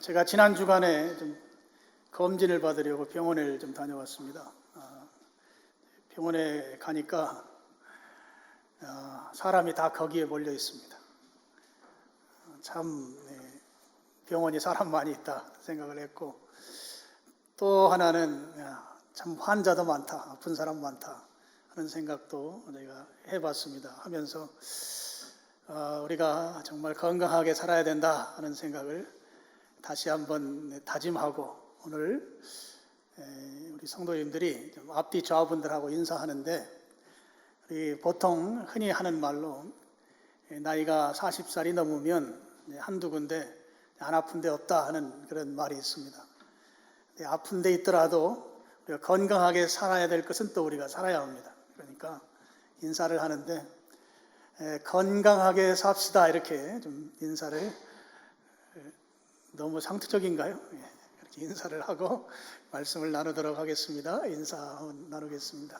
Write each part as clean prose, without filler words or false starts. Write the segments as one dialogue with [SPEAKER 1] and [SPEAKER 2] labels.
[SPEAKER 1] 제가 지난 주간에 좀 검진을 받으려고 병원에 좀 다녀왔습니다. 병원에 가니까 사람이 다 거기에 몰려 있습니다. 참 병원이 사람 많이 있다 생각을 했고, 또 하나는 참 환자도 많다, 아픈 사람 많다 하는 생각도 저희가 해봤습니다. 하면서 우리가 정말 건강하게 살아야 된다 하는 생각을 다시 한번 다짐하고, 오늘 우리 성도님들이 좀 앞뒤 좌우분들하고 인사하는데, 우리 보통 흔히 하는 말로 나이가 40살이 넘으면 한두 군데 안 아픈 데 없다 하는 그런 말이 있습니다. 아픈 데 있더라도 우리가 건강하게 살아야 될 것은 또 우리가 살아야 합니다. 그러니까 인사를 하는데 건강하게 삽시다 이렇게 좀 인사를, 너무 상투적인가요? 이렇게 인사를 하고 말씀을 나누도록 하겠습니다. 인사 나누겠습니다.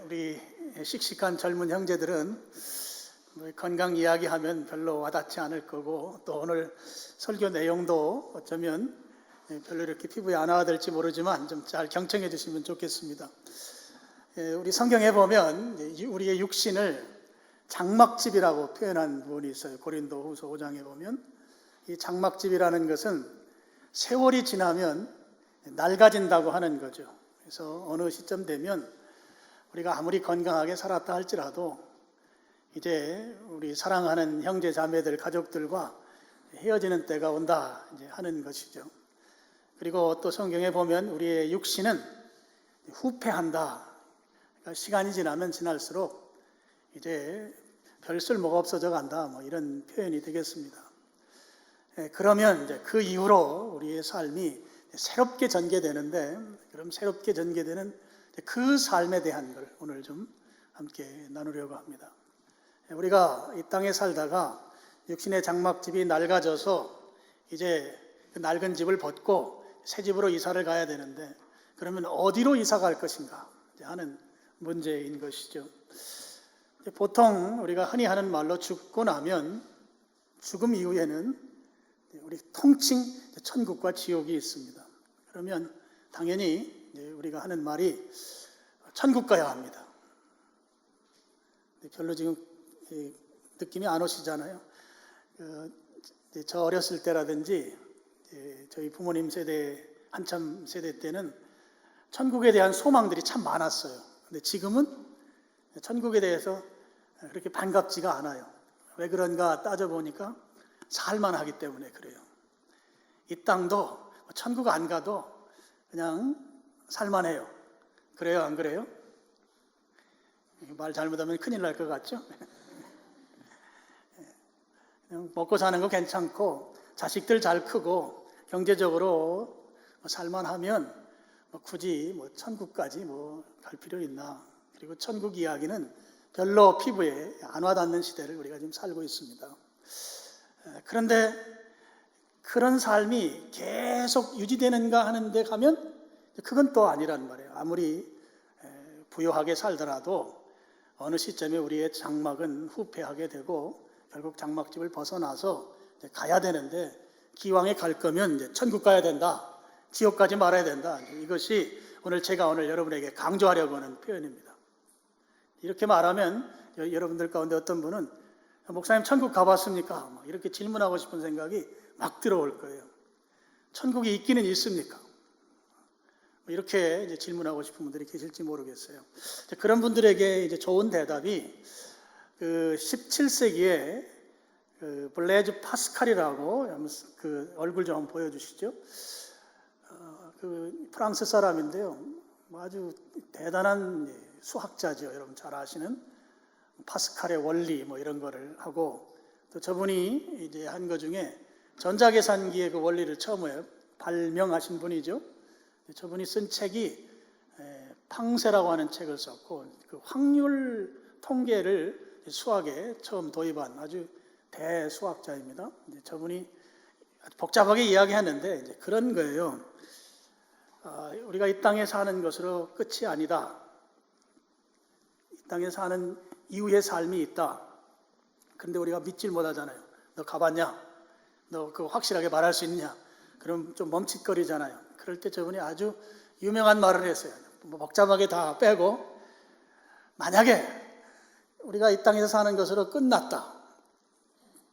[SPEAKER 1] 우리 씩씩한 젊은 형제들은 건강 이야기하면 별로 와닿지 않을 거고, 또 오늘 설교 내용도 어쩌면 별로 이렇게 피부에 안 와닿을지 모르지만 좀 잘 경청해 주시면 좋겠습니다. 우리 성경에 보면 우리의 육신을 장막집이라고 표현한 부분이 있어요. 고린도후서 5장에 보면 이 장막집이라는 것은 세월이 지나면 낡아진다고 하는 거죠. 그래서 어느 시점 되면 우리가 아무리 건강하게 살았다 할지라도 이제 우리 사랑하는 형제 자매들, 가족들과 헤어지는 때가 온다 이제 하는 것이죠. 그리고 또 성경에 보면 우리의 육신은 후패한다. 그러니까 시간이 지나면 지날수록 이제 별 쓸모가 없어져 간다, 뭐 이런 표현이 되겠습니다. 그러면 이제 그 이후로 우리의 삶이 새롭게 전개되는데, 그럼 새롭게 전개되는 그 삶에 대한 걸 오늘 좀 함께 나누려고 합니다. 우리가 이 땅에 살다가 육신의 장막집이 낡아져서 이제 그 낡은 집을 벗고 새 집으로 이사를 가야 되는데, 그러면 어디로 이사 갈 것인가 하는 문제인 것이죠. 보통 우리가 흔히 하는 말로 죽고 나면, 죽음 이후에는 우리 통칭 천국과 지옥이 있습니다. 그러면 당연히 우리가 하는 말이 천국 가야 합니다. 별로 지금 느낌이 안 오시잖아요. 저 어렸을 때라든지 저희 부모님 세대, 한참 세대 때는 천국에 대한 소망들이 참 많았어요. 근데 지금은 천국에 대해서 그렇게 반갑지가 않아요. 왜 그런가 따져보니까 살만하기 때문에 그래요. 이 땅도 천국 안 가도 그냥 살만해요. 그래요, 안 그래요? 말 잘못하면 큰일 날 것 같죠? 먹고 사는 거 괜찮고 자식들 잘 크고 경제적으로 살만하면 굳이 천국까지 갈 필요 있나? 그리고 천국 이야기는 별로 피부에 안 와닿는 시대를 우리가 지금 살고 있습니다. 그런데 그런 삶이 계속 유지되는가 하는데 가면 그건 또 아니란 말이에요. 아무리 부유하게 살더라도 어느 시점에 우리의 장막은 후패하게 되고 결국 장막집을 벗어나서 가야 되는데, 기왕에 갈 거면 이제 천국 가야 된다, 지옥 가지 말아야 된다. 이것이 제가 오늘 여러분에게 강조하려고 하는 표현입니다. 이렇게 말하면 여러분들 가운데 어떤 분은 목사님 천국 가봤습니까? 이렇게 질문하고 싶은 생각이 막 들어올 거예요. 천국이 있기는 있습니까? 이렇게 이제 질문하고 싶은 분들이 계실지 모르겠어요. 그런 분들에게 이제 좋은 대답이 그 17세기에 그 블레즈 파스칼이라고, 그 얼굴 좀 한번 보여주시죠. 그 프랑스 사람인데요. 아주 대단한 수학자죠. 여러분 잘 아시는 파스칼의 원리 이런 거를 하고, 또 저분이 이제 한 거 중에 전자계산기의 그 원리를 처음에 발명하신 분이죠. 저분이 쓴 책이 팡세라고 하는 책을 썼고, 그 확률 통계를 수학에 처음 도입한 아주 대수학자입니다. 저분이 복잡하게 이야기하는데 이제 그런 거예요. 우리가 이 땅에 사는 것으로 끝이 아니다. 이 땅에 사는 이후의 삶이 있다. 그런데 우리가 믿질 못하잖아요. 너 가봤냐? 너 그거 확실하게 말할 수 있냐? 그럼 좀 멈칫거리잖아요. 그럴 때 저분이 아주 유명한 말을 했어요. 뭐 복잡하게 다 빼고, 만약에 우리가 이 땅에서 사는 것으로 끝났다.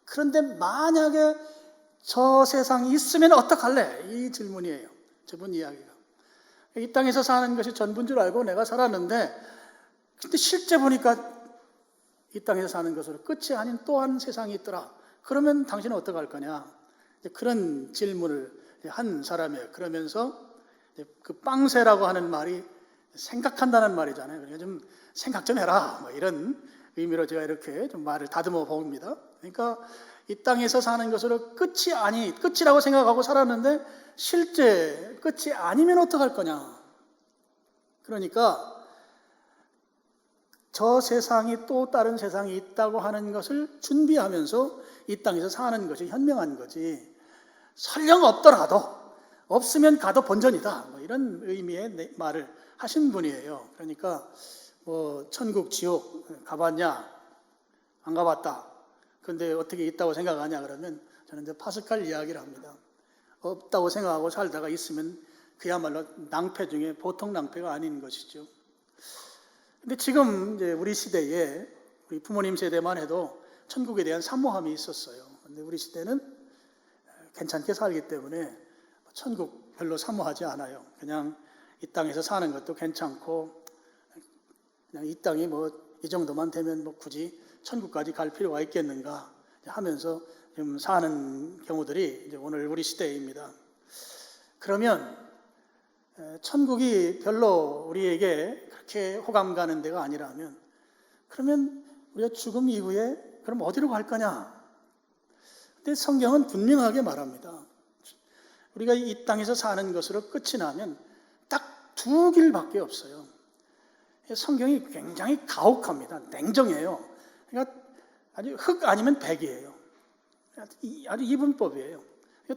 [SPEAKER 1] 그런데 만약에 저 세상이 있으면 어떡할래? 이 질문이에요. 저분 이야기가. 이 땅에서 사는 것이 전부인 줄 알고 내가 살았는데, 근데 실제 보니까 이 땅에서 사는 것으로 끝이 아닌 또 한 세상이 있더라. 그러면 당신은 어떡할 거냐? 그런 질문을 한 사람이에요. 그러면서 그 빵세라고 하는 말이 생각한다는 말이잖아요. 그러니까 좀 생각 좀 해라. 뭐 이런 의미로 제가 이렇게 좀 말을 다듬어 봅니다. 그러니까 이 땅에서 사는 것으로 끝이라고 생각하고 살았는데 실제 끝이 아니면 어떡할 거냐? 그러니까 저 세상이 또 다른 세상이 있다고 하는 것을 준비하면서 이 땅에서 사는 것이 현명한 거지. 설령 없더라도 없으면 가도 본전이다. 뭐 이런 의미의 말을 하신 분이에요. 그러니까 뭐 천국, 지옥 가봤냐? 안 가봤다. 그런데 어떻게 있다고 생각하냐? 그러면 저는 이제 파스칼 이야기를 합니다. 없다고 생각하고 살다가 있으면 그야말로 낭패 중에 보통 낭패가 아닌 것이죠. 근데 지금 이제 우리 시대에 우리 부모님 세대만 해도 천국에 대한 사모함이 있었어요. 근데 우리 시대는 괜찮게 살기 때문에 천국 별로 사모하지 않아요. 그냥 이 땅에서 사는 것도 괜찮고, 그냥 이 땅이 뭐 이 정도만 되면 뭐 굳이 천국까지 갈 필요가 있겠는가 하면서 좀 사는 경우들이 이제 오늘 우리 시대입니다. 그러면 천국이 별로 우리에게 그렇게 호감 가는 데가 아니라면, 그러면 우리가 죽음 이후에 그럼 어디로 갈 거냐? 근데 성경은 분명하게 말합니다. 우리가 이 땅에서 사는 것으로 끝이 나면 딱 두 길밖에 없어요. 성경이 굉장히 가혹합니다. 냉정해요. 그러니까 아주 흑 아니면 백이에요. 아주 이분법이에요.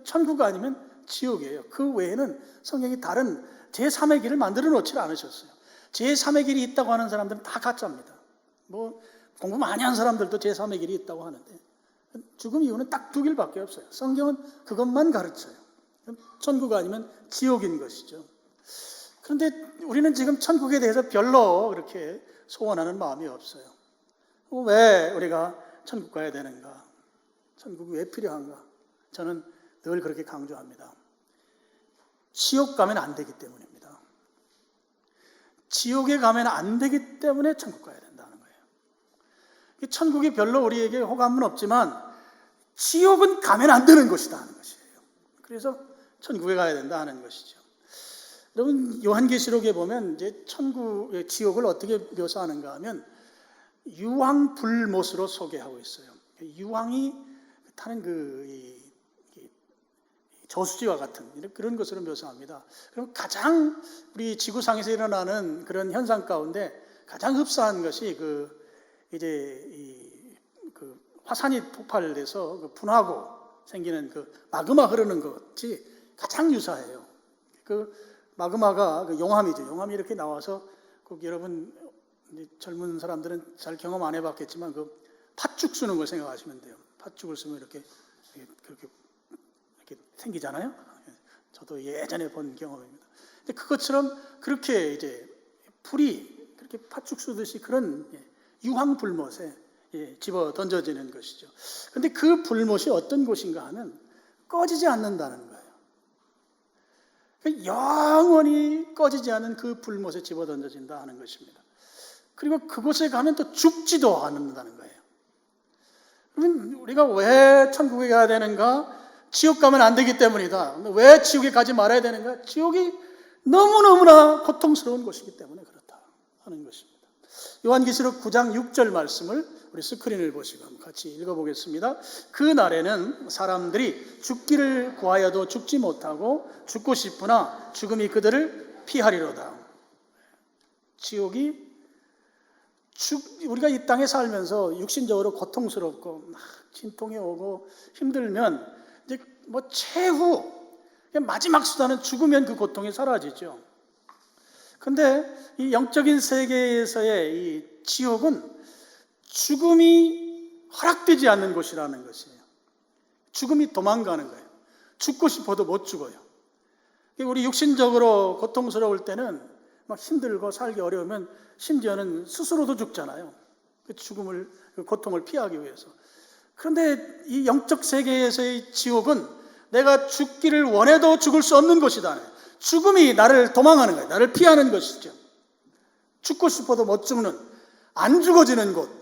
[SPEAKER 1] 천국 아니면 지옥이에요. 그 외에는 성경이 다른 제3의 길을 만들어 놓지 않으셨어요. 제3의 길이 있다고 하는 사람들은 다 가짜입니다. 뭐 공부 많이 한 사람들도 제3의 길이 있다고 하는데, 죽음 이후는 딱 두 길밖에 없어요. 성경은 그것만 가르쳐요. 천국 아니면 지옥인 것이죠. 그런데 우리는 지금 천국에 대해서 별로 그렇게 소원하는 마음이 없어요. 왜 우리가 천국 가야 되는가? 천국이 왜 필요한가? 저는 늘 그렇게 강조합니다. 지옥 가면 안 되기 때문입니다. 지옥에 가면 안 되기 때문에 천국 가야 된다는 거예요. 천국이 별로 우리에게 호감은 없지만 지옥은 가면 안 되는 곳이다 하는 것이에요. 그래서 천국에 가야 된다 하는 것이죠. 여러분, 요한계시록에 보면 이제 천국의 지옥을 어떻게 묘사하는가 하면 유황불못으로 소개하고 있어요. 유황이 타는 저수지와 같은 그런 것으로 묘사합니다. 그럼 가장 우리 지구상에서 일어나는 그런 현상 가운데 가장 흡사한 것이 화산이 폭발돼서 분화하고 생기는 마그마 흐르는 것이 가장 유사해요. 마그마가 용암이죠. 용암이 이렇게 나와서 여러분 젊은 사람들은 잘 경험 안 해봤겠지만 팥죽 쓰는 걸 생각하시면 돼요. 팥죽을 쓰면 이렇게 생기잖아요. 저도 예전에 본 경험입니다. 근데 그것처럼 그렇게 이제 풀이 그렇게 팥죽 쓰듯이 그런 유황 불못에 집어 던져지는 것이죠. 그런데 그 불못이 어떤 곳인가 하면 꺼지지 않는다는 거예요. 영원히 꺼지지 않은 그 불못에 집어 던져진다 하는 것입니다. 그리고 그곳에 가면 또 죽지도 않는다는 거예요. 그러면 우리가 왜 천국에 가야 되는가? 지옥 가면 안 되기 때문이다. 왜 지옥에 가지 말아야 되는가? 지옥이 너무너무나 고통스러운 곳이기 때문에 그렇다 하는 것입니다. 요한계시록 9장 6절 말씀을 우리 스크린을 보시고 같이 읽어보겠습니다. 그 날에는 사람들이 죽기를 구하여도 죽지 못하고 죽고 싶으나 죽음이 그들을 피하리로다. 지옥이 우리가 이 땅에 살면서 육신적으로 고통스럽고 막 진통이 오고 힘들면 이제 뭐 최후 마지막 수단은 죽으면 그 고통이 사라지죠. 그런데 이 영적인 세계에서의 이 지옥은 죽음이 허락되지 않는 곳이라는 것이에요. 죽음이 도망가는 거예요. 죽고 싶어도 못 죽어요. 우리 육신적으로 고통스러울 때는 막 힘들고 살기 어려우면 심지어는 스스로도 죽잖아요. 그 죽음을, 그 고통을 피하기 위해서. 그런데 이 영적 세계에서의 지옥은 내가 죽기를 원해도 죽을 수 없는 곳이다. 죽음이 나를 도망하는 거예요. 나를 피하는 것이죠. 죽고 싶어도 못 죽는, 안 죽어지는 곳.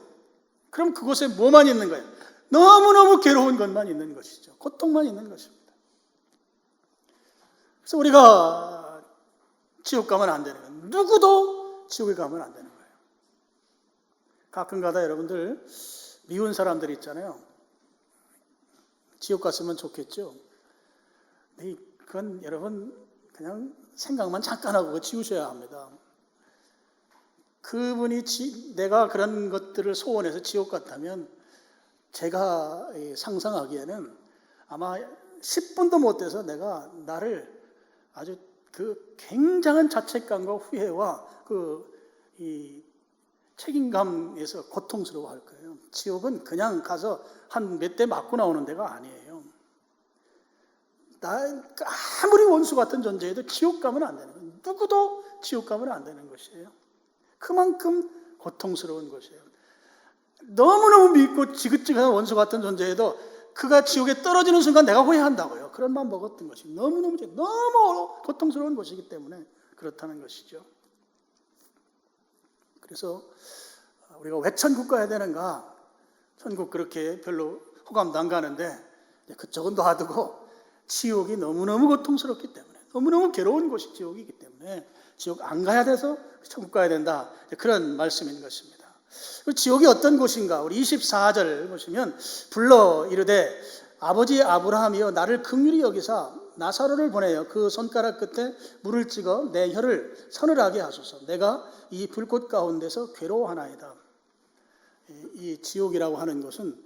[SPEAKER 1] 그럼 그곳에 뭐만 있는 거예요? 너무너무 괴로운 것만 있는 것이죠. 고통만 있는 것입니다. 그래서 우리가 지옥 가면 안 되는 거예요. 누구도 지옥에 가면 안 되는 거예요. 가끔가다 여러분들 미운 사람들 있잖아요. 지옥 갔으면 좋겠죠. 그건 여러분 그냥 생각만 잠깐 하고 지우셔야 합니다. 그분이 내가 그런 것들을 소원해서 지옥 갔다면 제가 상상하기에는 아마 10분도 못 돼서 내가 나를 아주 그 굉장한 자책감과 후회와 이 책임감에서 고통스러워할 거예요. 지옥은 그냥 가서 한 몇 대 맞고 나오는 데가 아니에요. 아무리 원수 같은 존재에도 지옥 가면 안 되는 거예요. 누구도 지옥 가면 안 되는 것이에요. 그만큼 고통스러운 것이에요. 너무너무 믿고 지긋지긋한 원수 같은 존재에도 그가 지옥에 떨어지는 순간 내가 후회한다고요. 그런 마음 먹었던 것이 너무 고통스러운 것이기 때문에 그렇다는 것이죠. 그래서 우리가 왜 천국 가야 되는가? 천국 그렇게 별로 호감도 안 가는데 그쪽은 놔두고 지옥이 너무너무 고통스럽기 때문에 너무너무 괴로운 곳이 지옥이기 때문에 지옥 안 가야 돼서 천국 가야 된다. 그런 말씀인 것입니다. 지옥이 어떤 곳인가? 우리 24절 보시면 불러 이르되 아버지 아브라함이여 나를 긍휼히 여기사 나사로를 보내어 그 손가락 끝에 물을 찍어 내 혀를 서늘하게 하소서. 내가 이 불꽃 가운데서 괴로워하나이다. 이 지옥이라고 하는 것은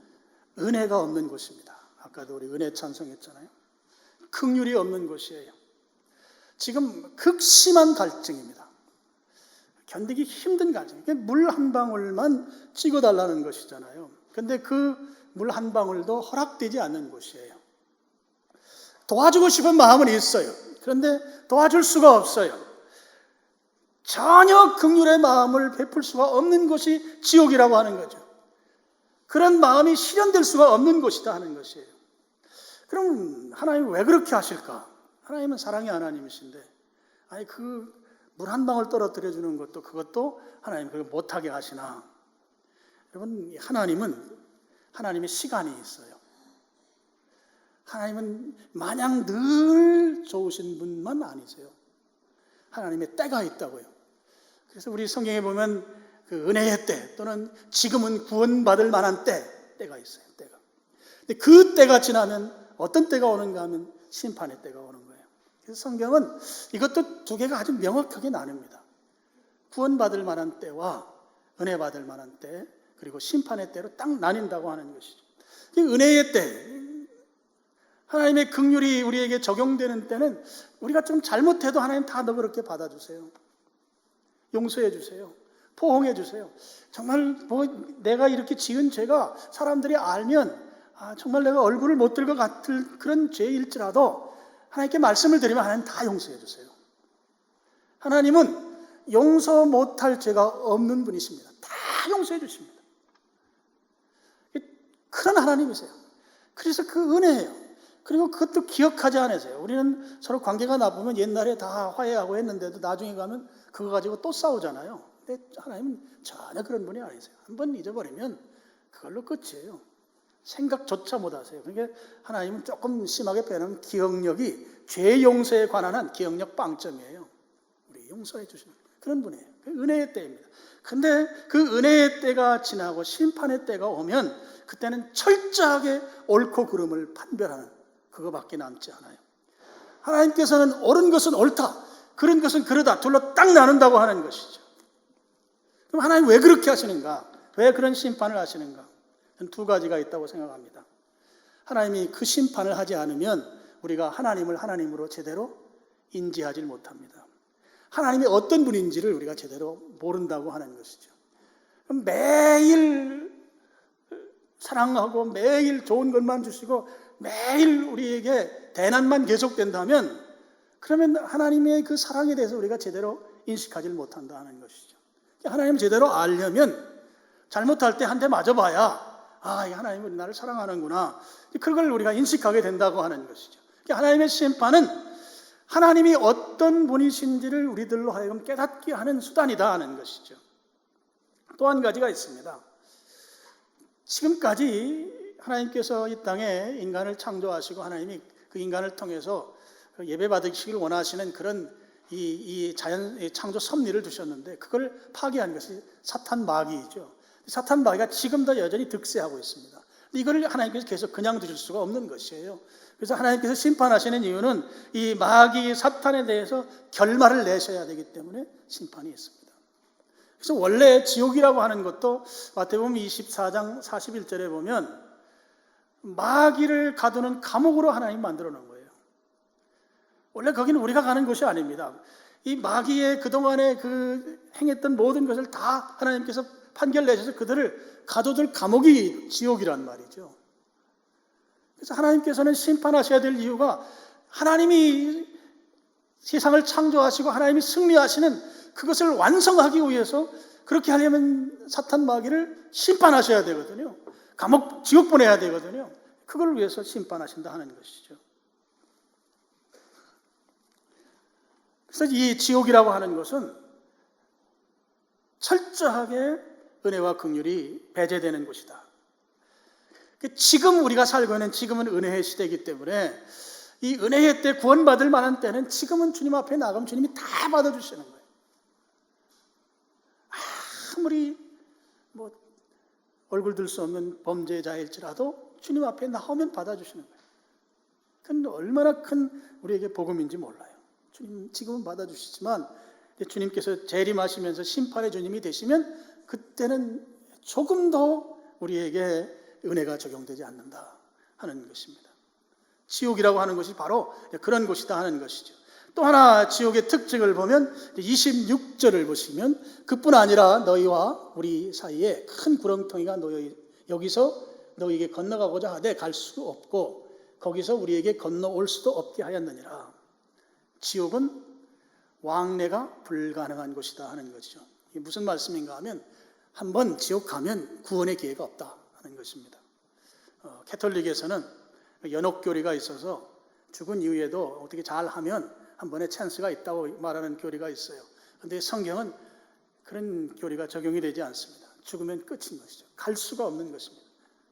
[SPEAKER 1] 은혜가 없는 곳입니다. 아까도 우리 은혜 찬송했잖아요. 긍휼이 없는 곳이에요. 지금 극심한 갈증입니다. 견디기 힘든 갈증. 물 한 방울만 찍어달라는 것이잖아요. 그런데 그 물 한 방울도 허락되지 않는 곳이에요. 도와주고 싶은 마음은 있어요. 그런데 도와줄 수가 없어요. 전혀 긍휼의 마음을 베풀 수가 없는 곳이 지옥이라고 하는 거죠. 그런 마음이 실현될 수가 없는 곳이다 하는 것이에요. 그럼 하나님은 왜 그렇게 하실까? 하나님은 사랑의 하나님이신데 아니 그 물 한 방울 떨어뜨려 주는 것도 그것도 하나님 그걸 못하게 하시나? 여러분 하나님의 시간이 있어요. 하나님은 마냥 늘 좋으신 분만 아니세요. 하나님의 때가 있다고요. 그래서 우리 성경에 보면 그 은혜의 때 또는 지금은 구원받을 만한 때가 있어요. 때가. 근데 그 때가 지나면 어떤 때가 오는가 하면 심판의 때가 오는 거예요. 그래서 성경은 이것도 두 개가 아주 명확하게 나뉩니다. 구원받을 만한 때와 은혜 받을 만한 때 그리고 심판의 때로 딱 나뉜다고 하는 것이죠. 은혜의 때 하나님의 긍휼이 우리에게 적용되는 때는 우리가 좀 잘못해도 하나님 다 너그럽게 받아주세요. 용서해 주세요. 포옹해 주세요. 정말 내가 이렇게 지은 죄가 사람들이 알면 정말 내가 얼굴을 못 들 것 같은 그런 죄일지라도 하나님께 말씀을 드리면 하나님 다 용서해 주세요. 하나님은 용서 못할 죄가 없는 분이십니다. 다 용서해 주십니다. 그런 하나님이세요. 그래서 그 은혜예요. 그리고 그것도 기억하지 않으세요. 우리는 서로 관계가 나쁘면 옛날에 다 화해하고 했는데도 나중에 가면 그거 가지고 또 싸우잖아요. 근데 하나님은 전혀 그런 분이 아니세요. 한번 잊어버리면 그걸로 끝이에요. 생각조차 못하세요. 그러니까 하나님은 조금 심하게 빼놓으면 기억력이 죄 용서에 관한 한 기억력 빵점이에요. 우리 용서해 주시는 그런 분이에요. 은혜의 때입니다. 근데 그 은혜의 때가 지나고 심판의 때가 오면 그때는 철저하게 옳고 그름을 판별하는 그거밖에 남지 않아요. 하나님께서는 옳은 것은 옳다, 그런 것은 그러다 둘로 딱 나눈다고 하는 것이죠. 그럼 하나님 왜 그렇게 하시는가? 왜 그런 심판을 하시는가? 두 가지가 있다고 생각합니다. 하나님이 그 심판을 하지 않으면 우리가 하나님을 하나님으로 제대로 인지하지 못합니다. 하나님이 어떤 분인지를 우리가 제대로 모른다고 하는 것이죠. 그럼 매일 사랑하고 매일 좋은 것만 주시고 매일 우리에게 대난만 계속된다면 그러면 하나님의 그 사랑에 대해서 우리가 제대로 인식하지 못한다는 것이죠. 하나님을 제대로 알려면 잘못할 때 한 대 맞아봐야 아, 하나님은 나를 사랑하는구나. 그걸 우리가 인식하게 된다고 하는 것이죠. 하나님의 심판은 하나님이 어떤 분이신지를 우리들로 하여금 깨닫게 하는 수단이다 하는 것이죠. 또 한 가지가 있습니다. 지금까지 하나님께서 이 땅에 인간을 창조하시고 하나님이 그 인간을 통해서 예배받으시길 원하시는 그런 이 자연 창조 섭리를 두셨는데 그걸 파괴한 것이 사탄 마귀이죠. 사탄 마귀가 지금도 여전히 득세하고 있습니다. 이걸 하나님께서 계속 그냥 두실 수가 없는 것이에요. 그래서 하나님께서 심판하시는 이유는 이 마귀 사탄에 대해서 결말을 내셔야 되기 때문에 심판이 있습니다. 그래서 원래 지옥이라고 하는 것도 마태복음 24장 41절에 보면 마귀를 가두는 감옥으로 하나님 만들어 놓은 거예요. 원래 거기는 우리가 가는 곳이 아닙니다. 이 마귀의 그동안에 행했던 모든 것을 다 하나님께서 판결 내셔서 그들을 가둬둘 감옥이 지옥이란 말이죠. 그래서 하나님께서는 심판하셔야 될 이유가 하나님이 세상을 창조하시고 하나님이 승리하시는 그것을 완성하기 위해서 그렇게 하려면 사탄 마귀를 심판하셔야 되거든요. 감옥, 지옥 보내야 되거든요. 그걸 위해서 심판하신다 하는 것이죠. 그래서 이 지옥이라고 하는 것은 철저하게 은혜와 긍휼이 배제되는 곳이다. 지금 우리가 살고 있는 지금은 은혜의 시대이기 때문에 이 은혜의 때 구원받을 만한 때는 지금은 주님 앞에 나가면 주님이 다 받아주시는 거예요. 아무리 얼굴 들 수 없는 범죄자일지라도 주님 앞에 나오면 받아주시는 거예요. 그건 얼마나 큰 우리에게 복음인지 몰라요. 주님 지금은 받아주시지만 주님께서 재림하시면서 심판의 주님이 되시면 그때는 조금 더 우리에게 은혜가 적용되지 않는다 하는 것입니다. 지옥이라고 하는 것이 바로 그런 곳이다 하는 것이죠. 또 하나 지옥의 특징을 보면 26절을 보시면 그뿐 아니라 너희와 우리 사이에 큰 구렁텅이가 놓여 여기서 너희에게 건너가고자 하되 갈 수 없고 거기서 우리에게 건너올 수도 없게 하였느니라. 지옥은 왕래가 불가능한 곳이다 하는 것이죠. 이게 무슨 말씀인가 하면 한번 지옥 가면 구원의 기회가 없다 하는 것입니다. 캐톨릭에서는 연옥교리가 있어서 죽은 이후에도 어떻게 잘하면 한 번의 찬스가 있다고 말하는 교리가 있어요. 그런데 성경은 그런 교리가 적용이 되지 않습니다. 죽으면 끝인 것이죠. 갈 수가 없는 것입니다.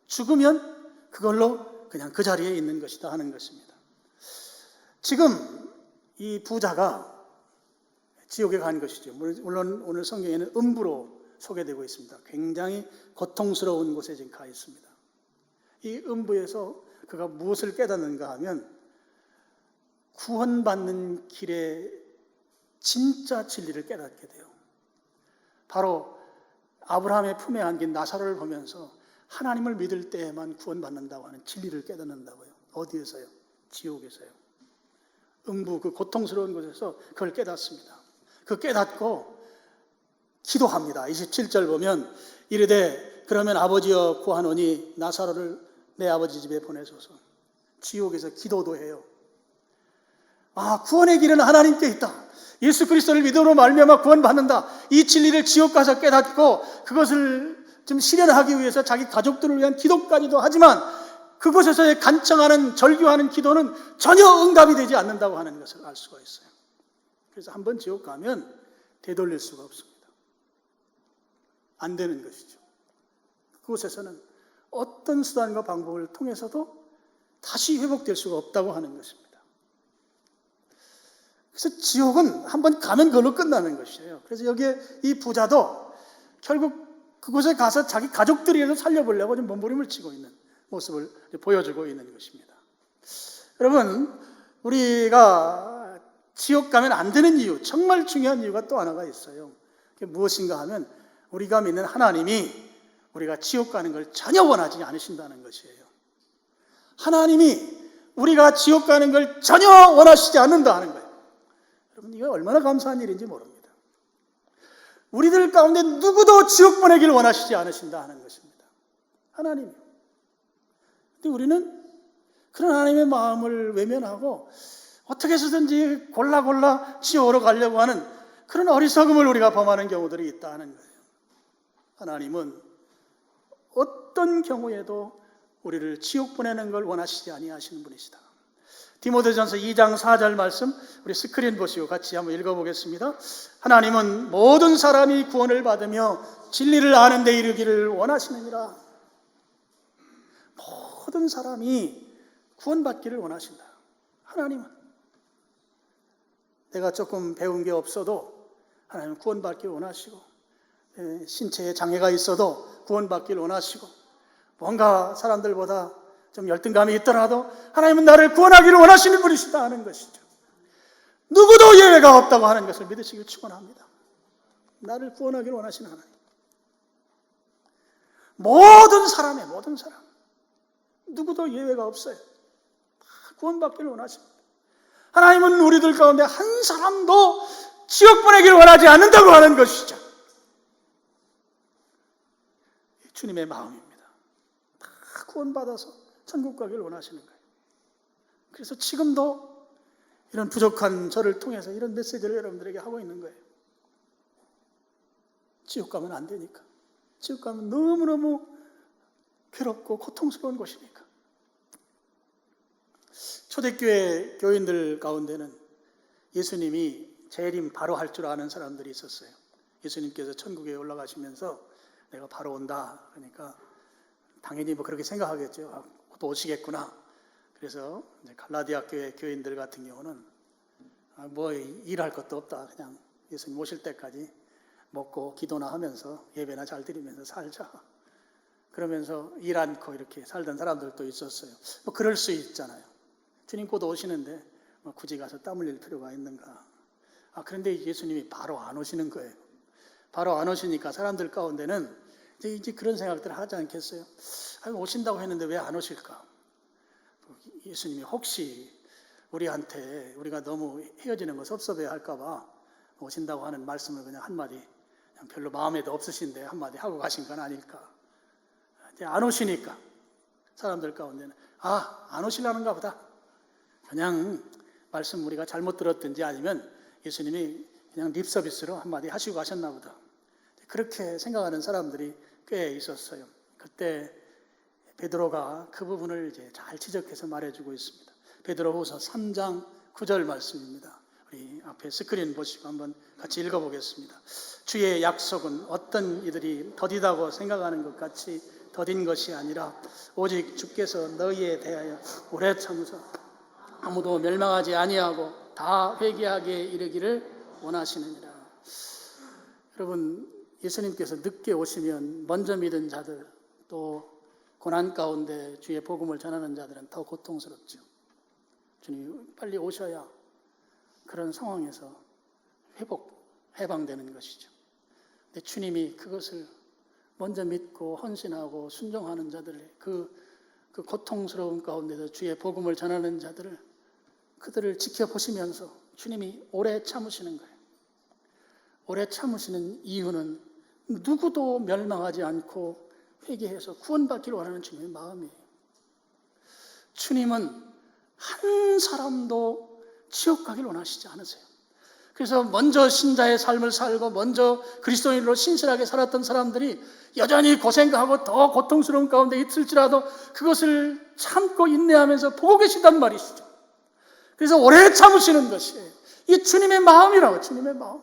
[SPEAKER 1] 죽으면 그걸로 그냥 그 자리에 있는 것이다 하는 것입니다. 지금 이 부자가 지옥에 간 것이죠. 물론 오늘 성경에는 음부로 소개되고 있습니다. 굉장히 고통스러운 곳에 지금 가 있습니다. 이 음부에서 그가 무엇을 깨닫는가 하면 구원받는 길에 진짜 진리를 깨닫게 돼요. 바로 아브라함의 품에 안긴 나사로를 보면서 하나님을 믿을 때에만 구원받는다고 하는 진리를 깨닫는다고요. 어디에서요? 지옥에서요. 음부 그 고통스러운 곳에서 그걸 깨닫습니다. 그 깨닫고 기도합니다. 27절 보면 이르되 그러면 아버지여 구하노니 나사로를 내 아버지 집에 보내소서. 지옥에서 기도도 해요. 아, 구원의 길은 하나님께 있다. 예수 그리스도를 믿음으로 말미암아 구원받는다. 이 진리를 지옥 가서 깨닫고 그것을 좀 실현하기 위해서 자기 가족들을 위한 기도까지도 하지만 그곳에서의 간청하는 절규하는 기도는 전혀 응답이 되지 않는다고 하는 것을 알 수가 있어요. 그래서 한번 지옥 가면 되돌릴 수가 없습니다. 안 되는 것이죠. 그곳에서는 어떤 수단과 방법을 통해서도 다시 회복될 수가 없다고 하는 것입니다. 그래서 지옥은 한번 가면 그걸로 끝나는 것이에요. 그래서 여기에 이 부자도 결국 그곳에 가서 자기 가족들이라도 살려보려고 좀 몸부림을 치고 있는 모습을 보여주고 있는 것입니다. 여러분, 우리가 지옥 가면 안 되는 이유, 정말 중요한 이유가 또 하나가 있어요. 그게 무엇인가 하면 우리가 믿는 하나님이 우리가 지옥 가는 걸 전혀 원하지 않으신다는 것이에요. 하나님이 우리가 지옥 가는 걸 전혀 원하시지 않는다 하는 거예요. 여러분, 이거 얼마나 감사한 일인지 모릅니다. 우리들 가운데 누구도 지옥 보내기를 원하시지 않으신다 하는 것입니다. 하나님, 근데 우리는 그런 하나님의 마음을 외면하고 어떻게 해서든지 골라 지옥으로 가려고 하는 그런 어리석음을 우리가 범하는 경우들이 있다는 거예요. 하나님은 어떤 경우에도 우리를 지옥 보내는 걸 원하시지 아니하시는 분이시다. 디모데전서 2장 4절 말씀 우리 스크린 보시고 같이 한번 읽어보겠습니다. 하나님은 모든 사람이 구원을 받으며 진리를 아는 데 이르기를 원하시느니라. 모든 사람이 구원받기를 원하신다. 하나님은 내가 조금 배운 게 없어도 하나님은 구원받기를 원하시고, 신체에 장애가 있어도 구원받기를 원하시고, 뭔가 사람들보다 좀 열등감이 있더라도 하나님은 나를 구원하기를 원하시는 분이시다 하는 것이죠. 누구도 예외가 없다고 하는 것을 믿으시길 축원합니다. 나를 구원하기를 원하시는 하나님. 모든 사람 누구도 예외가 없어요. 다 구원받기를 원하십니다. 하나님은 우리들 가운데 한 사람도 지옥 보내기를 원하지 않는다고 하는 것이죠. 주님의 마음입니다. 다 구원받아서 천국 가기를 원하시는 거예요. 그래서 지금도 이런 부족한 저를 통해서 이런 메시지를 여러분들에게 하고 있는 거예요. 지옥 가면 안 되니까. 지옥 가면 너무너무 괴롭고 고통스러운 곳이니까. 초대교회 교인들 가운데는 예수님이 재림 바로 할 줄 아는 사람들이 있었어요. 예수님께서 천국에 올라가시면서 내가 바로 온다. 그러니까 당연히 뭐 그렇게 생각하겠죠. 아, 또 오시겠구나. 그래서 이제 갈라디아 교회 교인들 같은 경우는 뭐 일할 것도 없다. 그냥 예수님 오실 때까지 먹고 기도나 하면서 예배나 잘 드리면서 살자. 그러면서 일 않고 이렇게 살던 사람들도 있었어요. 뭐 그럴 수 있잖아요. 주님 곧 오시는데 뭐 굳이 가서 땀 흘릴 필요가 있는가. 그런데 예수님이 바로 안 오시는 거예요. 바로 안 오시니까 사람들 가운데는 이제 그런 생각들을 하지 않겠어요? 오신다고 했는데 왜 안 오실까? 예수님이 혹시 우리한테 우리가 너무 헤어지는 거 섭섭해 할까봐 오신다고 하는 말씀을 그냥 한마디, 그냥 별로 마음에도 없으신데 한마디 하고 가신 건 아닐까? 이제 안 오시니까 사람들 가운데는 안 오시려는가 보다. 그냥 말씀 우리가 잘못 들었든지 아니면 예수님이 그냥 립 서비스로 한마디 하시고 가셨나 보다. 그렇게 생각하는 사람들이 꽤 있었어요. 그때 베드로가 그 부분을 이제 잘 지적해서 말해주고 있습니다. 베드로후서 3장 9절 말씀입니다. 우리 앞에 스크린 보시고 한번 같이 읽어보겠습니다. 주의 약속은 어떤 이들이 더디다고 생각하는 것 같이 더딘 것이 아니라 오직 주께서 너희에 대하여 오래 참으사 아무도 멸망하지 아니하고 다 회개하게 이르기를 원하시느니라. 여러분, 예수님께서 늦게 오시면 먼저 믿은 자들, 또 고난 가운데 주의 복음을 전하는 자들은 더 고통스럽죠. 주님이 빨리 오셔야 그런 상황에서 해방되는 것이죠. 근데 주님이 그것을 먼저 믿고 헌신하고 순종하는 자들의 그 고통스러운 가운데서 주의 복음을 전하는 자들을, 그들을 지켜보시면서 주님이 오래 참으시는 거예요. 오래 참으시는 이유는 누구도 멸망하지 않고 회개해서 구원받기를 원하는 주님의 마음이에요. 주님은 한 사람도 지옥 가기를 원하시지 않으세요. 그래서 먼저 신자의 삶을 살고 먼저 그리스도인으로 신실하게 살았던 사람들이 여전히 고생하고 더 고통스러운 가운데 있을지라도 그것을 참고 인내하면서 보고 계시단 말이시죠. 그래서 오래 참으시는 것이에요. 이게 주님의 마음이라고, 주님의 마음.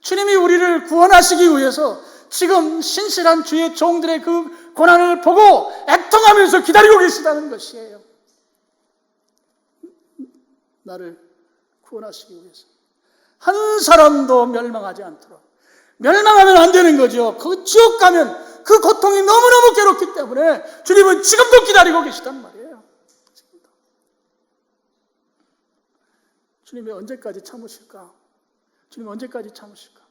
[SPEAKER 1] 주님이 우리를 구원하시기 위해서 지금 신실한 주의 종들의 그 고난을 보고 애통하면서 기다리고 계시다는 것이에요. 나를 구원하시기 위해서 한 사람도 멸망하지 않도록. 멸망하면 안 되는 거죠. 그 지옥 가면 그 고통이 너무너무 괴롭기 때문에 주님은 지금도 기다리고 계시단 말이에요. 지금도. 주님이 언제까지 참으실까? 주님 언제까지 참으실까?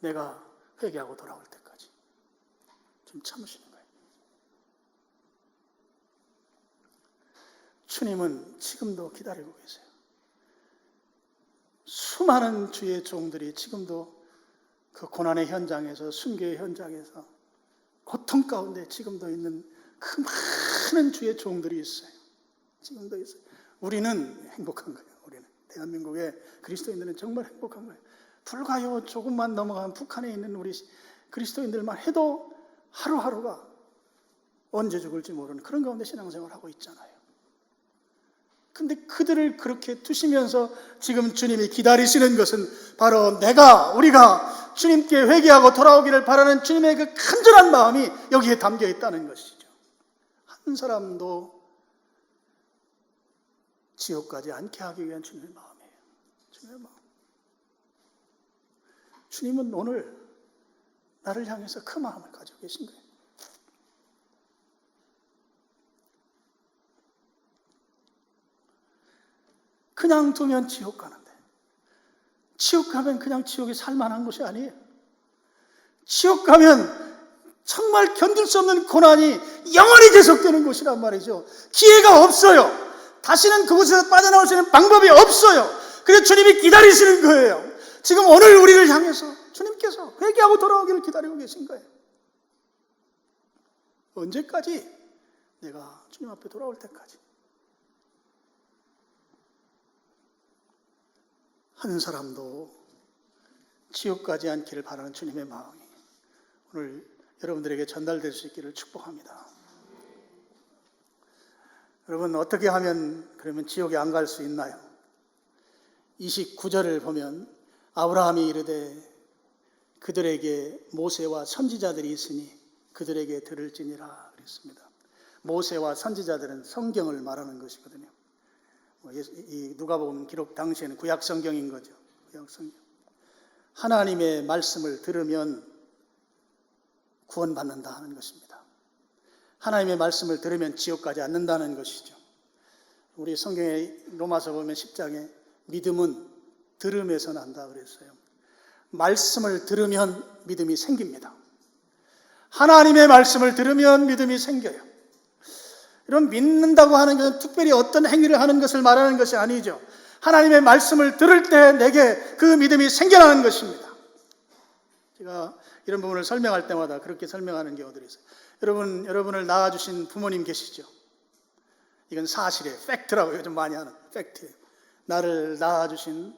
[SPEAKER 1] 내가 회개하고 돌아올 때까지 주님 참으시는 거예요. 주님은 지금도 기다리고 계세요. 수많은 주의 종들이 지금도 그 고난의 현장에서, 순교의 현장에서 고통 가운데 지금도 있는 그 많은 주의 종들이 있어요. 지금도 있어요. 우리는 행복한 거예요. 우리는 대한민국의 그리스도인들은 정말 행복한 거예요. 불과요 조금만 넘어간 북한에 있는 우리 그리스도인들만 해도 하루하루가 언제 죽을지 모르는 그런 가운데 신앙생활을 하고 있잖아요. 근데 그들을 그렇게 두시면서 지금 주님이 기다리시는 것은 바로 우리가 주님께 회개하고 돌아오기를 바라는 주님의 그 간절한 마음이 여기에 담겨 있다는 것이죠. 한 사람도 지옥 가지 않게 하기 위한 주님의 마음이에요. 주님의 마음. 주님은 오늘 나를 향해서 그 마음을 가지고 계신 거예요. 그냥 두면 지옥 가는데, 지옥 가면 그냥 지옥에 살만한 곳이 아니에요. 지옥 가면 정말 견딜 수 없는 고난이 영원히 계속되는 곳이란 말이죠. 기회가 없어요. 다시는 그곳에서 빠져나올 수 있는 방법이 없어요. 그래서 주님이 기다리시는 거예요. 지금 오늘 우리를 향해서 주님께서 회개하고 돌아오기를 기다리고 계신 거예요. 언제까지? 내가 주님 앞에 돌아올 때까지. 한 사람도 지옥 가지 않기를 바라는 주님의 마음이 오늘 여러분들에게 전달될 수 있기를 축복합니다. 여러분, 어떻게 하면 그러면 지옥에 안 갈 수 있나요? 29절을 보면 아브라함이 이르되 그들에게 모세와 선지자들이 있으니 그들에게 들을지니라 그랬습니다. 모세와 선지자들은 성경을 말하는 것이거든요. 이 누가복음 기록 당시에는 구약 성경인 거죠. 구약 성경. 하나님의 말씀을 들으면 구원받는다 하는 것입니다. 하나님의 말씀을 들으면 지옥 가지 않는다는 것이죠. 우리 성경에 로마서 보면 10장에 믿음은 들음에서 난다 그랬어요. 말씀을 들으면 믿음이 생깁니다. 하나님의 말씀을 들으면 믿음이 생겨요. 이런 믿는다고 하는 것은 특별히 어떤 행위를 하는 것을 말하는 것이 아니죠. 하나님의 말씀을 들을 때 내게 그 믿음이 생겨나는 것입니다. 제가 이런 부분을 설명할 때마다 그렇게 설명하는 경우들이 있어요. 여러분을 낳아주신 부모님 계시죠? 이건 사실이에요. 팩트라고 요즘 많이 하는 팩트예요. 나를 낳아주신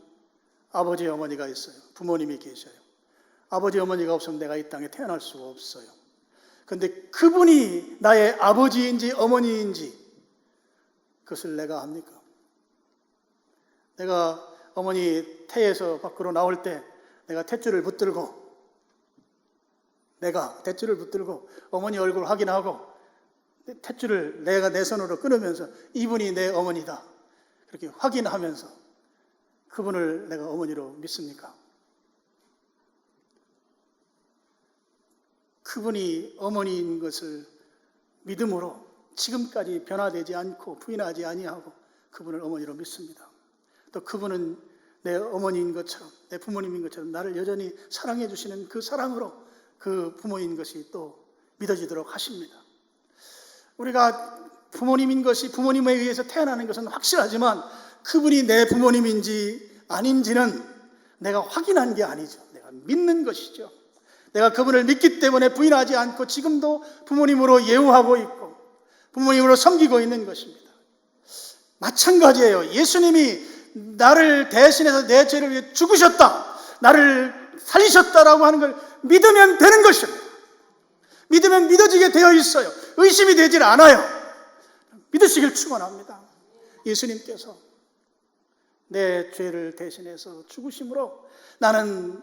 [SPEAKER 1] 아버지 어머니가 있어요. 부모님이 계셔요. 아버지 어머니가 없으면 내가 이 땅에 태어날 수가 없어요. 그런데 그분이 나의 아버지인지 어머니인지 그것을 내가 압니까? 내가 어머니 태에서 밖으로 나올 때 내가 탯줄을 붙들고 어머니 얼굴 확인하고 탯줄을 내가 내 손으로 끊으면서 이분이 내 어머니다 그렇게 확인하면서 그분을 내가 어머니로 믿습니까? 그분이 어머니인 것을 믿음으로 지금까지 변화되지 않고 부인하지 아니하고 그분을 어머니로 믿습니다. 또 그분은 내 어머니인 것처럼 내 부모님인 것처럼 나를 여전히 사랑해 주시는 그 사랑으로 그 부모인 것이 또 믿어지도록 하십니다. 우리가 부모님인 것이 부모님에 의해서 태어나는 것은 확실하지만 그분이 내 부모님인지 아닌지는 내가 확인한 게 아니죠. 내가 믿는 것이죠. 내가 그분을 믿기 때문에 부인하지 않고 지금도 부모님으로 예우하고 있고 부모님으로 섬기고 있는 것입니다. 마찬가지예요. 예수님이 나를 대신해서 내 죄를 위해 죽으셨다, 나를 살리셨다라고 하는 걸 믿으면 되는 것입니다. 믿으면 믿어지게 되어 있어요. 의심이 되질 않아요. 믿으시길 축원합니다. 예수님께서 내 죄를 대신해서 죽으심으로 나는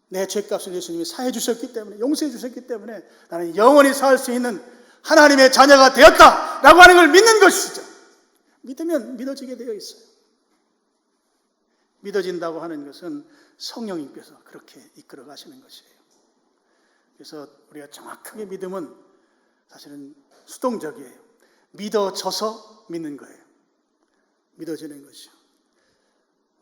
[SPEAKER 1] 내 죄값을 예수님이 사해 주셨기 때문에, 용서해 주셨기 때문에 나는 영원히 살 수 있는 하나님의 자녀가 되었다라고 하는 걸 믿는 것이죠. 믿으면 믿어지게 되어 있어요. 믿어진다고 하는 것은 성령님께서 그렇게 이끌어 가시는 것이에요. 그래서 우리가 정확하게 믿음은 사실은 수동적이에요. 믿어져서 믿는 거예요. 믿어지는 것이요.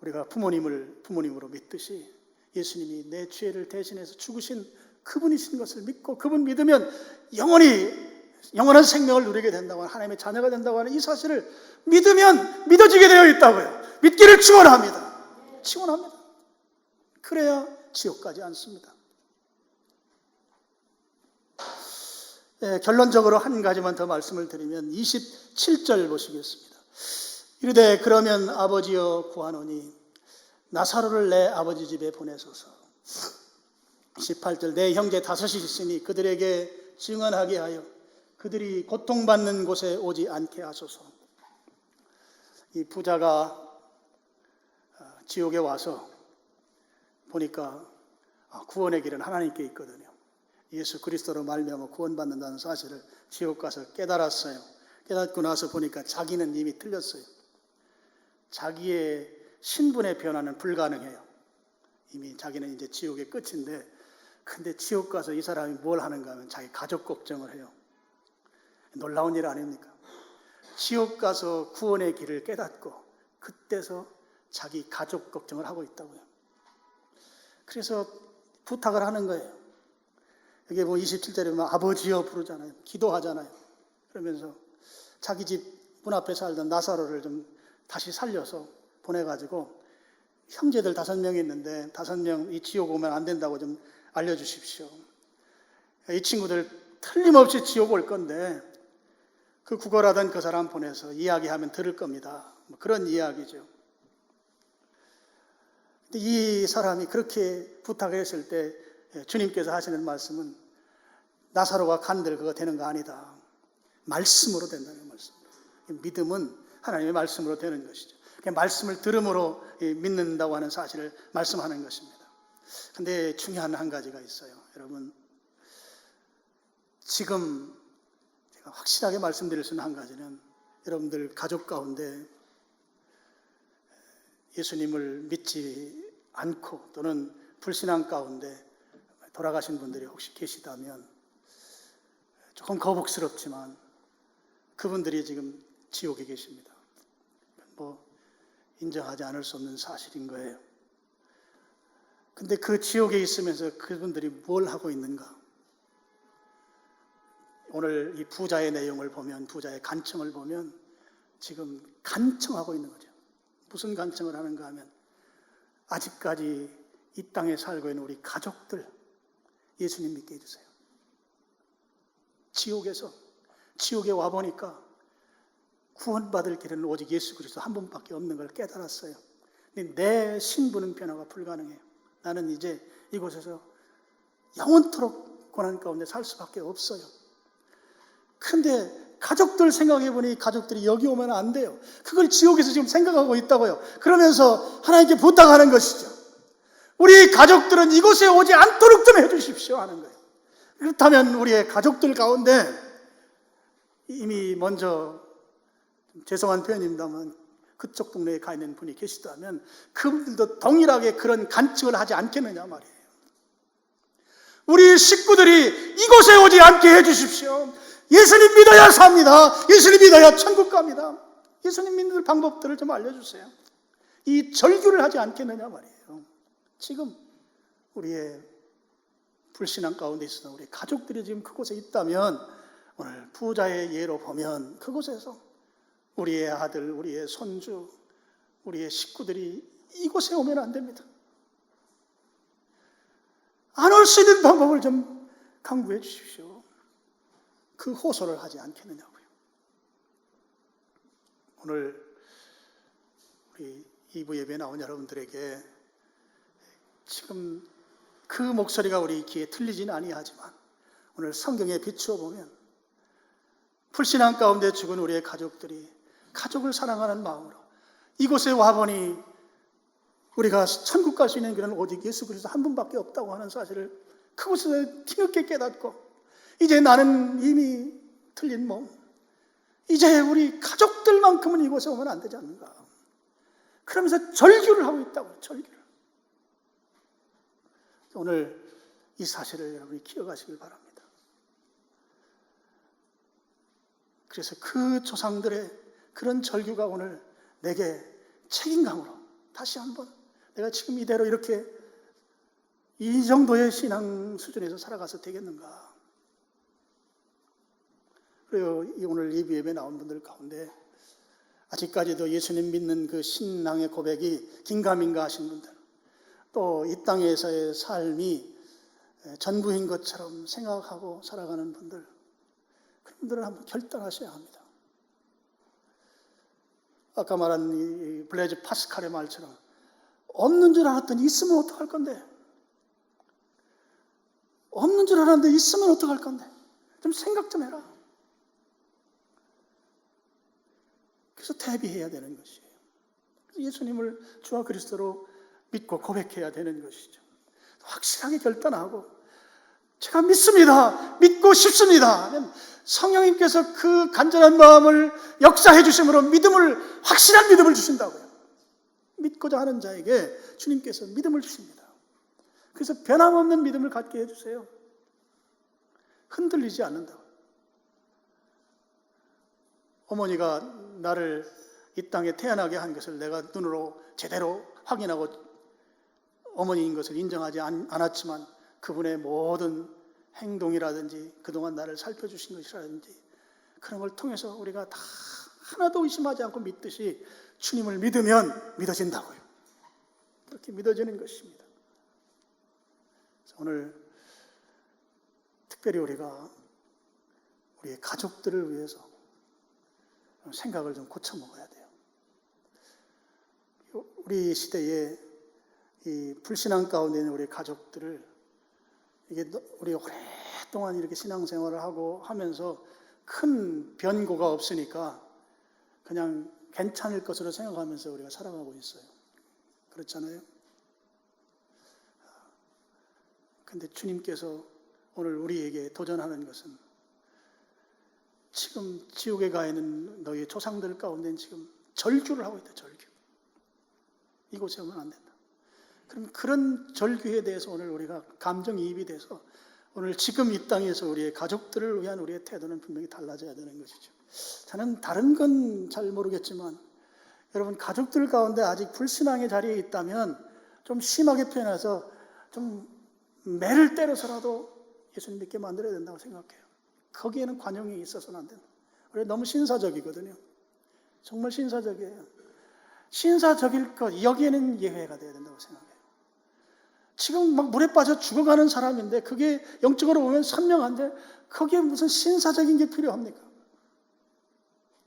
[SPEAKER 1] 우리가 부모님으로 믿듯이 예수님이 내 죄를 대신해서 죽으신 그분이신 것을 믿고 그분 믿으면 영원한 생명을 누리게 된다고 하는, 하나님의 자녀가 된다고 하는 이 사실을 믿으면 믿어지게 되어 있다고요. 믿기를 축원합니다. 축원합니다. 그래야 지옥 가지 않습니다. 결론적으로 한 가지만 더 말씀을 드리면 27절 보시겠습니다. 이르되 그러면 아버지여 구하노니 나사로를 내 아버지 집에 보내소서. 18절 내 형제 다섯이 있으니 그들에게 증언하게 하여 그들이 고통받는 곳에 오지 않게 하소서. 이 부자가 지옥에 와서 보니까 구원의 길은 하나님께 있거든요. 예수 그리스도로 말미암아 구원받는다는 사실을 지옥 가서 깨달았어요. 깨닫고 나서 보니까 자기는 이미 틀렸어요. 자기의 신분의 변화는 불가능해요. 이미 자기는 이제 지옥의 끝인데, 근데 지옥 가서 이 사람이 뭘 하는가 하면 자기 가족 걱정을 해요. 놀라운 일 아닙니까? 지옥 가서 구원의 길을 깨닫고 그때서 자기 가족 걱정을 하고 있다고요. 그래서 부탁을 하는 거예요. 여기 뭐 27절에 보면 아버지여 부르잖아요. 기도하잖아요. 그러면서 자기 집 문 앞에 살던 나사로를 좀 다시 살려서 보내가지고 형제들 5명이 있는데 5명 이 지옥 오면 안 된다고 좀 알려주십시오. 이 친구들 틀림없이 지옥 올 건데 그 구걸하던 그 사람 보내서 이야기하면 들을 겁니다. 뭐 그런 이야기죠. 근데 이 사람이 그렇게 부탁을 했을 때 주님께서 하시는 말씀은 나사로가 간들 그거 되는 거 아니다. 말씀으로 된다는 말씀. 믿음은 하나님의 말씀으로 되는 것이죠. 말씀을 들음으로 믿는다고 하는 사실을 말씀하는 것입니다. 근데 중요한 한 가지가 있어요. 여러분, 지금 제가 확실하게 말씀드릴 수 있는 한 가지는 여러분들 가족 가운데 예수님을 믿지 않고 또는 불신앙 가운데 돌아가신 분들이 혹시 계시다면 조금 거북스럽지만 그분들이 지금 지옥에 계십니다. 뭐 인정하지 않을 수 없는 사실인 거예요. 근데 그 지옥에 있으면서 그분들이 뭘 하고 있는가? 오늘 이 부자의 내용을 보면, 부자의 간청을 보면 지금 간청하고 있는 거죠. 무슨 간청을 하는가 하면 아직까지 이 땅에 살고 있는 우리 가족들 예수님 믿게 해주세요. 지옥에 와보니까 구원받을 길은 오직 예수 그리스도 한 분밖에 없는 걸 깨달았어요. 근데 내 신분은 변화가 불가능해요. 나는 이제 이곳에서 영원토록 고난 가운데 살 수밖에 없어요. 그런데 가족들 생각해보니 가족들이 여기 오면 안 돼요. 그걸 지옥에서 지금 생각하고 있다고요. 그러면서 하나님께 부탁하는 것이죠. 우리 가족들은 이곳에 오지 않도록 좀 해주십시오 하는 거예요. 그렇다면 우리의 가족들 가운데 이미 먼저 죄송한 표현입니다만 그쪽 동네에 가 있는 분이 계시다면 그분들도 동일하게 그런 간증을 하지 않겠느냐 말이에요. 우리 식구들이 이곳에 오지 않게 해주십시오. 예수님 믿어야 삽니다. 예수님 믿어야 천국 갑니다. 예수님 믿는 방법들을 좀 알려주세요. 이 절규를 하지 않겠느냐 말이에요. 지금 우리의 불신앙 가운데 있으나 우리 가족들이 지금 그곳에 있다면 오늘 부자의 예로 보면 그곳에서 우리의 아들, 우리의 손주, 우리의 식구들이 이곳에 오면 안 됩니다. 안 올 수 있는 방법을 좀 강구해 주십시오. 그 호소를 하지 않겠느냐고요. 오늘 우리 2부 예배에 나온 여러분들에게 지금 그 목소리가 우리 귀에 들리지는 아니하지만 오늘 성경에 비추어 보면 불신앙 가운데 죽은 우리의 가족들이 가족을 사랑하는 마음으로 이곳에 와보니 우리가 천국 갈 수 있는 길은 오직 예수 그리스도 한 분밖에 없다고 하는 사실을 그곳에서 뒤늦게 깨닫고 이제 나는 이미 틀린 몸, 이제 우리 가족들만큼은 이곳에 오면 안 되지 않는가. 그러면서 절규를 하고 있다고요. 절규를. 오늘 이 사실을 여러분이 기억하시길 바랍니다. 그래서 그 조상들의 그런 절규가 오늘 내게 책임감으로 다시 한번 내가 지금 이대로 이렇게 이 정도의 신앙 수준에서 살아가서 되겠는가. 그리고 오늘 예배 예배에 나온 분들 가운데 아직까지도 예수님 믿는 그 신앙의 고백이 긴가민가 하신 분들, 또 이 땅에서의 삶이 전부인 것처럼 생각하고 살아가는 분들, 그런 분들은 한번 결단하셔야 합니다. 아까 말한 이 블레이즈 파스칼의 말처럼 없는 줄 알았더니 있으면 어떡할 건데? 없는 줄 알았는데 있으면 어떡할 건데? 좀 생각 좀 해라. 그래서 대비해야 되는 것이에요. 예수님을 주와 그리스도로 믿고 고백해야 되는 것이죠. 확실하게 결단하고 제가 믿습니다. 믿고 싶습니다. 성령님께서 그 간절한 마음을 역사해 주심으로 확실한 믿음을 주신다고요. 믿고자 하는 자에게 주님께서 믿음을 주십니다. 그래서 변함없는 믿음을 갖게 해주세요. 흔들리지 않는다고요. 어머니가 나를 이 땅에 태어나게 한 것을 내가 눈으로 제대로 확인하고 어머니인 것을 인정하지 않았지만 그분의 모든 행동이라든지 그동안 나를 살펴주신 것이라든지 그런 걸 통해서 우리가 다 하나도 의심하지 않고 믿듯이 주님을 믿으면 믿어진다고요. 그렇게 믿어지는 것입니다. 오늘 특별히 우리가 우리의 가족들을 위해서 생각을 좀 고쳐 먹어야 돼요. 우리 시대에 이 불신앙 가운데 있는 우리 가족들을 우리 오랫동안 이렇게 신앙생활을 하고 하면서 큰 변고가 없으니까 그냥 괜찮을 것으로 생각하면서 우리가 살아가고 있어요. 그렇잖아요. 근데 주님께서 오늘 우리에게 도전하는 것은 지금 지옥에 가 있는 너희 조상들 가운데는 지금 절규를 하고 있다. 절규. 이곳에 오면 안 된다. 그럼 그런 절규에 대해서 오늘 우리가 감정이입이 돼서 오늘 지금 이 땅에서 우리의 가족들을 위한 우리의 태도는 분명히 달라져야 되는 것이죠. 저는 다른 건 잘 모르겠지만 여러분 가족들 가운데 아직 불신앙의 자리에 있다면 좀 심하게 표현해서 좀 매를 때려서라도 예수님 믿게 만들어야 된다고 생각해요. 거기에는 관용이 있어서는 안 된다. 우리가 너무 신사적이거든요. 정말 신사적이에요. 신사적일 것 여기에는 예외가 돼야 된다고 생각해요. 지금 막 물에 빠져 죽어가는 사람인데 그게 영적으로 보면 선명한데 거기에 무슨 신사적인 게 필요합니까?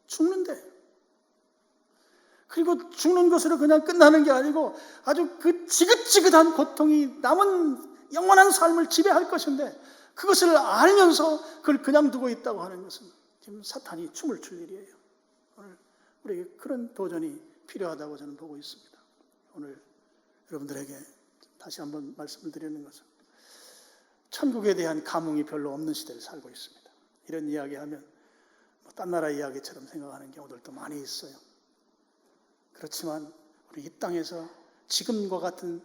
[SPEAKER 1] 죽는데. 그리고 죽는 것으로 그냥 끝나는 게 아니고 아주 그 지긋지긋한 고통이 남은 영원한 삶을 지배할 것인데 그것을 알면서 그걸 그냥 두고 있다고 하는 것은 지금 사탄이 춤을 출 일이에요. 오늘 우리에게 그런 도전이 필요하다고 저는 보고 있습니다. 오늘 여러분들에게 다시 한번 말씀을 드리는 것은 천국에 대한 감흥이 별로 없는 시대를 살고 있습니다. 이런 이야기하면 딴 나라 이야기처럼 생각하는 경우들도 많이 있어요. 그렇지만 우리 이 땅에서 지금과 같은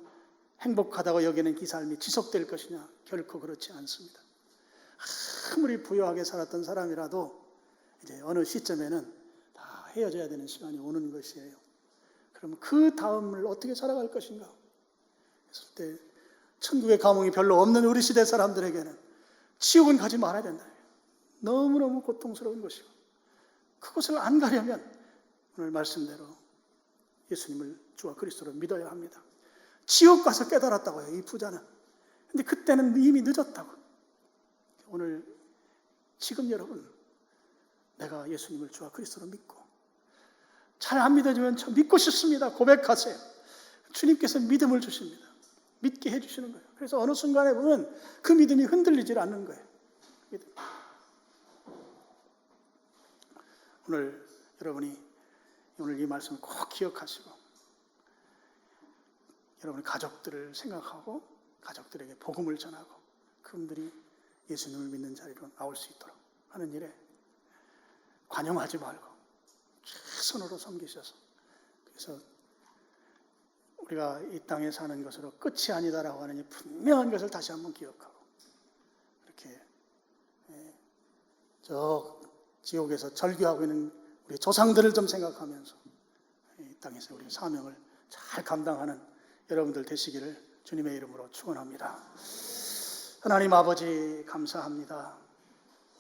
[SPEAKER 1] 행복하다고 여기는 이 삶이 지속될 것이냐? 결코 그렇지 않습니다. 아무리 부유하게 살았던 사람이라도 이제 어느 시점에는 다 헤어져야 되는 시간이 오는 것이에요. 그럼 그 다음을 어떻게 살아갈 것인가? 그랬을 때 천국의 감흥이 별로 없는 우리 시대 사람들에게는 지옥은 가지 말아야 된다. 너무너무 고통스러운 것이고 그것을 안 가려면 오늘 말씀대로 예수님을 주와 그리스도로 믿어야 합니다. 지옥 가서 깨달았다고요, 이 부자는. 근데 그때는 이미 늦었다고. 오늘 지금 여러분 내가 예수님을 주와 그리스도로 믿고 잘 안 믿어지면 저 믿고 싶습니다. 고백하세요. 주님께서 믿음을 주십니다. 믿게 해주시는 거예요. 그래서 어느 순간에 보면 그 믿음이 흔들리질 않는 거예요. 오늘 여러분이 오늘 이 말씀을 꼭 기억하시고 여러분의 가족들을 생각하고 가족들에게 복음을 전하고 그분들이 예수님을 믿는 자리로 나올 수 있도록 하는 일에 관용하지 말고 최선으로 섬기셔서 그래서 우리가 이 땅에 사는 것으로 끝이 아니다라고 하는 이 분명한 것을 다시 한번 기억하고 이렇게 저 지옥에서 절규하고 있는 우리 조상들을 좀 생각하면서 이 땅에서 우리 사명을 잘 감당하는 여러분들 되시기를 주님의 이름으로 축원합니다. 하나님 아버지 감사합니다.